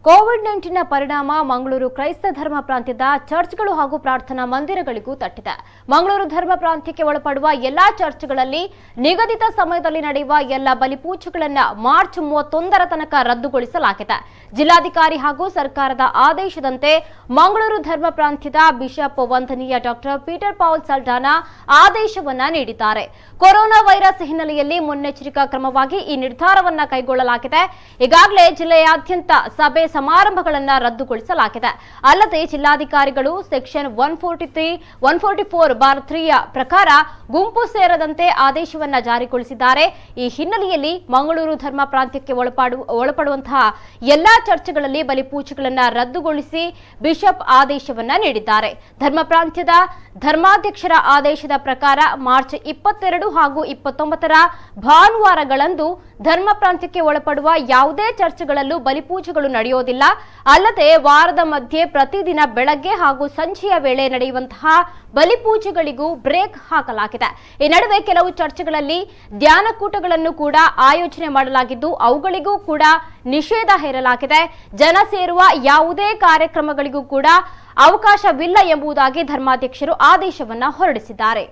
COVID-19 ಪರಿಣಾಮ ಮಂಗಳೂರು ಕ್ರೈಸ್ತ ಧರ್ಮ ಪ್ರಾಂತ್ಯದ ಚರ್ಚ್ಗಳು ಹಾಗೂ ಪ್ರಾರ್ಥನಾ ಮಂದಿರಗಳಿಗೂ ತಟ್ಟಿದೆ. ಮಂಗಳೂರು ಧರ್ಮ ಪ್ರಾಂತ್ಯಕ್ಕೆ ಒಳಪಡುವ ಎಲ್ಲಾ ಚರ್ಚ್ಗಳಲ್ಲಿ ನಿಗದಿತ ಸಮಯದಲ್ಲಿ ನಡೆಯುವ ಎಲ್ಲ ಬಲಿಪೂಜೆಗಳನ್ನು ಮಾರ್ಚ್ 31ರ ತನಕ ರದ್ದುಗೊಳಿಸಲಾಗಿದೆ. ಜಿಲ್ಲಾಧಿಕಾರಿ ಹಾಗೂ ಸರ್ಕಾರದ ಆದೇಶದಂತೆ ಮಂಗಳೂರು ಧರ್ಮ ಪ್ರಾಂತ್ಯದ bishop ವಂದನೀಯ doctor Peter Paul Saldanha ಆದೇಶವನ್ನ ನೀಡಿದ್ದಾರೆ. ಕೊರೋನಾ ವೈರಸ್ ಹಿನ್ನೆಲೆಯಲ್ಲಿ ಮುನ್ನೆಚ್ಚರಿಕಾ ಕ್ರಮವಾಗಿ ಈ ನಿರ್ಧಾರವನ್ನ ಕೈಗೊಳ್ಳಲಾಗಿದೆ. ಈಗಾಗಲೇ ಜಿಲ್ಲೆಯಾದ್ಯಂತ ಸಭೆ ಸಮಾರಂಭಗಳನ್ನು ರದ್ದುಗೊಳಿಸಲಾಗಿದೆ. ಅಲ್ಲದೆ ಜಿಲ್ಲಾಧಿಕಾರಿಗಳು ಸೆಕ್ಷನ್ 144/3 ಪ್ರಕಾರ ಗುಂಪು ಸೇರದಂತೆ ಆದೇಶವನ್ನ ಜಾರಿಗೊಳಿಸಿದ್ದಾರೆ. ಈ ಹಿನ್ನೆಲೆಯಲ್ಲಿ ಮಂಗಳೂರು ಧರ್ಮ ಪ್ರಾಂತ್ಯಕ್ಕೆ ಒಳಪಡುವಂತಹ ಎಲ್ಲಾ ಚರ್ಚ್ಗಳಲ್ಲಿ ಬಲಿಪೂಜೆಗಳನ್ನು ರದ್ದುಗೊಳಿಸಿ ಬಿಷಪ್ ಆದೇಶವನ್ನ ನೀಡಿದ್ದಾರೆ. ಧರ್ಮ ಪ್ರಾಂತ್ಯದ ಧರ್ಮಾಧ್ಯಕ್ಷರ ಆದೇಶದ ಪ್ರಕಾರ ಮಾರ್ಚ್ 22 ಹಾಗೂ 29ರ ಭಾನುವಾರಗಳಂದು ಧರ್ಮ ಪ್ರಾಂತ್ಯಕ್ಕೆ ಒಳಪಡುವ ಯಾವುದೇ ಚರ್ಚ್ಗಳಲ್ಲೂ ಬಲಿಪೂಜೆಗಳು ನಡೆಯುವುದಿಲ್ಲ. ಅಲ್ಲದೆ ವಾರದ ಮಧ್ಯೆ ಪ್ರತಿದಿನ ಬೆಳಗ್ಗೆ ಹಾಗೂ ಸಂಜೆಯ ವೇಳೆ ನಡೆಯುವಂತಹ ಬಲಿಪೂಜೆಗಳಿಗೂ ಬ್ರೇಕ್ ಹಾಕಲಾಗಿದೆ. ಈ ನಡುವೆ ಕೆಲವು ಚರ್ಚ್ಗಳಲ್ಲಿ ಧ್ಯಾನಕೂಟಗಳನ್ನು ಕೂಡ ಆಯೋಜನೆ ಮಾಡಲಾಗಿದ್ದು ಅವುಗಳಿಗೂ ಕೂಡ ನಿಷೇಧ ಹೇರಲಾಗಿದೆ. ಜನ ಸೇರುವ ಯಾವುದೇ ಕಾರ್ಯಕ್ರಮಗಳಿಗೂ ಕೂಡ ಅವಕಾಶವಿಲ್ಲ ಎಂಬುದಾಗಿ ಧರ್ಮಾಧ್ಯಕ್ಷರು ಆದೇಶವನ್ನ ಹೊರಡಿಸಿದ್ದಾರೆ.